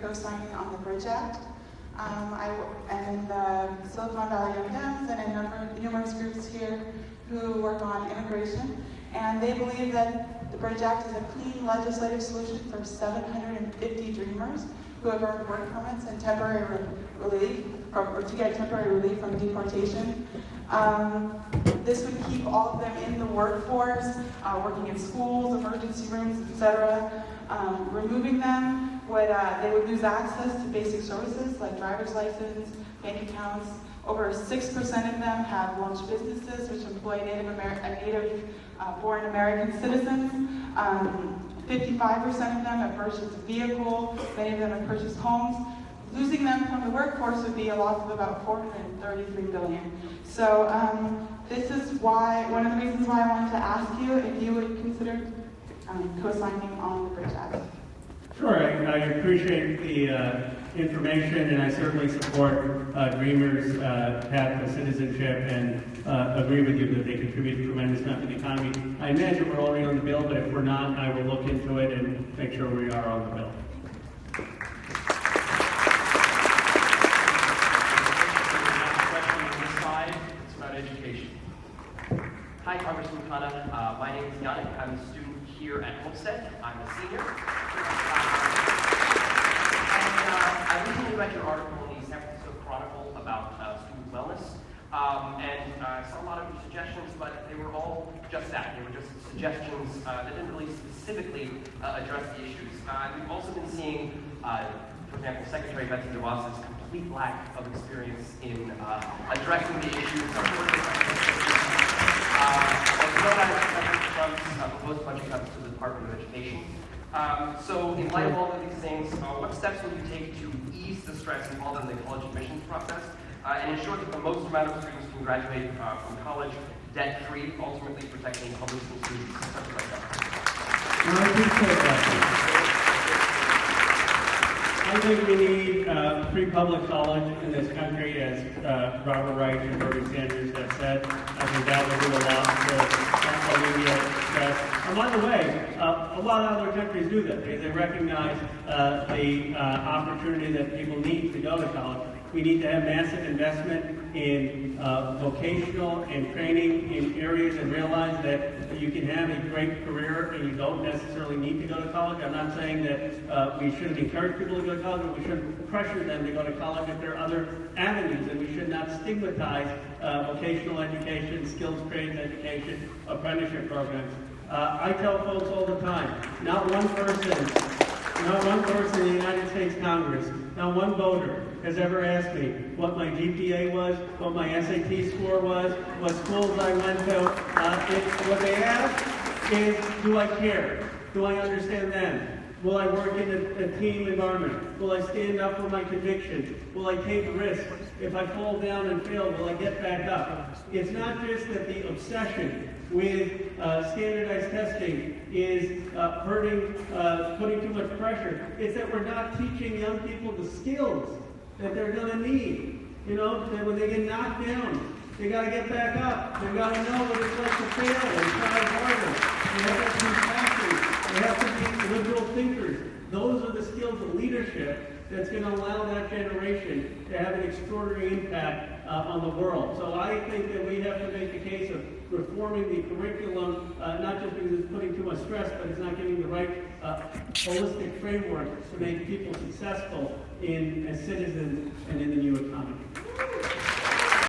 co-signing on the Bridge Act. I'm in the Silicon Valley Young Dems and in numerous groups here who work on immigration, and they believe that the Bridge Act is a clean legislative solution for 750 dreamers who have earned work permits and temporary relief, or to get temporary relief from deportation. This would keep all of them in the workforce, working in schools, emergency rooms, etc. Removing them they would lose access to basic services like driver's license, bank accounts. Over 6% of them have launched businesses which employ native-born American citizens. 55% of them have purchased a vehicle. Many of them have purchased homes. Losing them from the workforce would be a loss of about $433 billion. So this is one of the reasons why I wanted to ask you if you would consider co-signing on the Bridge Act. Sure, I appreciate the information, and I certainly support Dreamers' path to citizenship, and agree with you that they contribute a tremendous amount to the economy. I imagine we're already on the bill, but if we're not, I will look into it and make sure we are on the bill. Education. Hi, Congressman Khana. My name is Yannick. I'm a student here at Homestead. I'm a senior. I recently read your article in the San Francisco Chronicle about student wellness. And I saw a lot of your suggestions, but they were all just that. They were just suggestions that didn't really specifically address the issues. We've also been seeing, for example, Secretary Betsy DeVos's complete lack of experience in addressing the issues of proposed budget cuts to the Department of Education. So in light of all of these things, what steps will you take to ease the stress involved in the college admissions process and ensure that the most amount of students can graduate from college debt-free, ultimately protecting public school students, such as myself? I think we need free public college in this country, as Robert Reich and Bernie Sanders have said. I think that will do a lot to alleviate stress. And by the way, a lot of other countries do that because they recognize the opportunity that people need to go to college. We need to have massive investment in vocational and training in areas and realize that you can have a great career and you don't necessarily need to go to college. I'm not saying that we shouldn't encourage people to go to college, but we shouldn't pressure them to go to college if there are other avenues, and we should not stigmatize vocational education, skills trades education, apprenticeship programs. I tell folks all the time, not one person in the United States Congress, not one voter has ever asked me what my GPA was, what my SAT score was, what schools I went to. What they ask is, do I care? Do I understand them? Will I work in a team environment? Will I stand up for my convictions? Will I take risks? If I fall down and fail, will I get back up? It's not just that the obsession with standardized testing is putting too much pressure. It's that we're not teaching young people the skills that they're going to need. You know, that when they get knocked down, they got to get back up. They got to know what it's like to fail and try harder. They have to be passionate. They have to be liberal thinkers. Those are the skills of leadership that's going to allow that generation to have an extraordinary impact on the world. So I think that we have to make the case of reforming the curriculum, not just because it's putting too much stress, but it's not giving the right holistic framework to make people successful as citizens